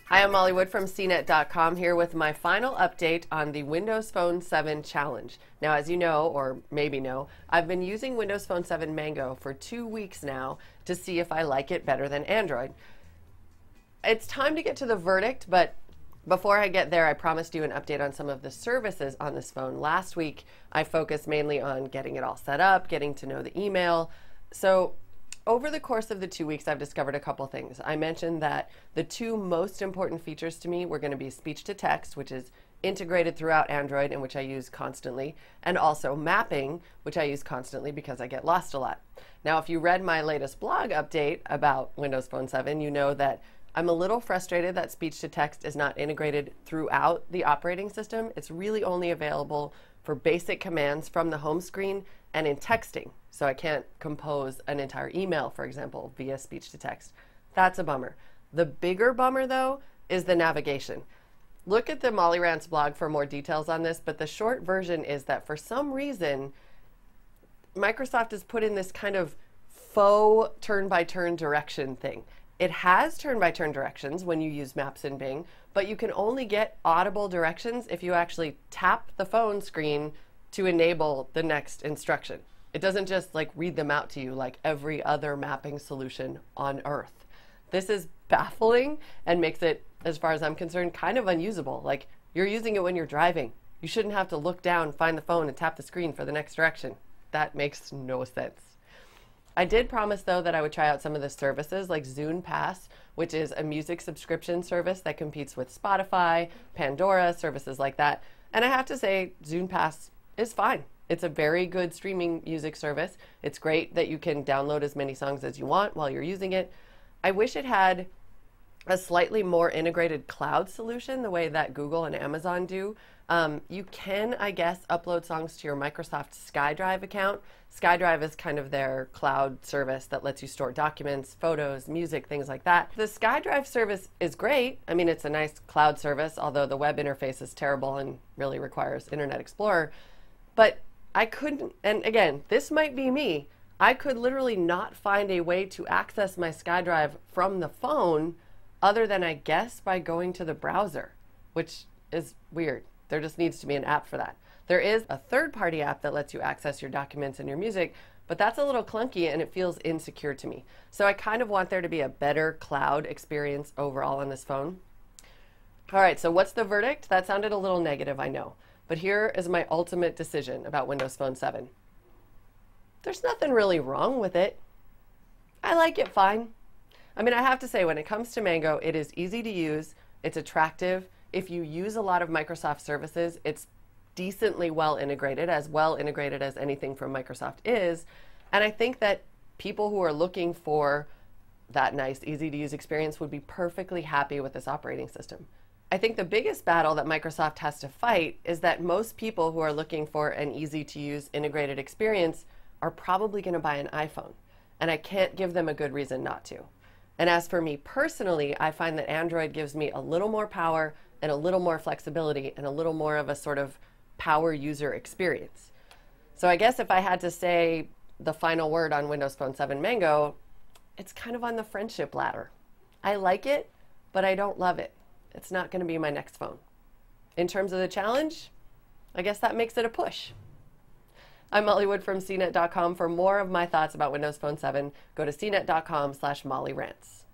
Hi, I'm Molly Wood from CNET.com here with my final update on the Windows Phone 7 challenge. Now, as you know, or maybe know, I've been using Windows Phone 7 Mango for 2 weeks now to see if I like it better than Android. It's time to get to the verdict, but before I get there, I promised you an update on some of the services on this phone. Last week, I focused mainly on getting it all set up, getting to know the email. So over the course of the 2 weeks, I've discovered a couple things. I mentioned that the two most important features to me were going to be speech to text, which is integrated throughout Android and which I use constantly, and also mapping, which I use constantly because I get lost a lot. Now, if you read my latest blog update about Windows Phone 7, you know that I'm a little frustrated that speech to text is not integrated throughout the operating system. It's really only available for basic commands from the home screen and in texting. So I can't compose an entire email, for example, via speech to text. That's a bummer. The bigger bummer, though, is the navigation. Look at the Molly Rants blog for more details on this, but the short version is that for some reason, Microsoft has put in this kind of faux turn-by-turn direction thing. It has turn-by-turn directions when you use Maps in Bing, but you can only get audible directions if you actually tap the phone screen to enable the next instruction. It doesn't just like read them out to you like every other mapping solution on Earth. This is baffling and makes it, as far as I'm concerned, kind of unusable. Like, you're using it when you're driving. You shouldn't have to look down, find the phone, and tap the screen for the next direction. That makes no sense. I did promise, though, that I would try out some of the services like Zune Pass, which is a music subscription service that competes with Spotify, Pandora, services like that. And I have to say, Zune Pass is fine. It's a very good streaming music service. It's great that you can download as many songs as you want while you're using it. I wish it had a slightly more integrated cloud solution the way that Google and Amazon do. You can, I guess, upload songs to your Microsoft SkyDrive account. SkyDrive is kind of their cloud service that lets you store documents, photos, music, things like that. The SkyDrive service is great. I mean, it's a nice cloud service, although the web interface is terrible and really requires Internet Explorer. But I couldn't, and again, this might be me, I could literally not find a way to access my SkyDrive from the phone other than, I guess, by going to the browser, which is weird. There just needs to be an app for that. There is a third-party app that lets you access your documents and your music, but that's a little clunky and it feels insecure to me. So I kind of want there to be a better cloud experience overall on this phone. All right, so what's the verdict? That sounded a little negative, I know. But here is my ultimate decision about Windows Phone 7. There's nothing really wrong with it. I like it fine. I mean, I have to say, when it comes to Mango, it is easy to use, it's attractive. If you use a lot of Microsoft services, it's decently well integrated as anything from Microsoft is. And I think that people who are looking for that nice, easy to use experience would be perfectly happy with this operating system. I think the biggest battle that Microsoft has to fight is that most people who are looking for an easy to use integrated experience are probably going to buy an iPhone. And I can't give them a good reason not to. And as for me personally, I find that Android gives me a little more power and a little more flexibility and a little more of a sort of power user experience. So I guess if I had to say the final word on Windows Phone 7 Mango, it's kind of on the friendship ladder. I like it, but I don't love it. It's not going to be my next phone. In terms of the challenge, I guess that makes it a push. I'm Molly Wood from CNET.com. For more of my thoughts about Windows Phone 7, go to CNET.com/MollyRants.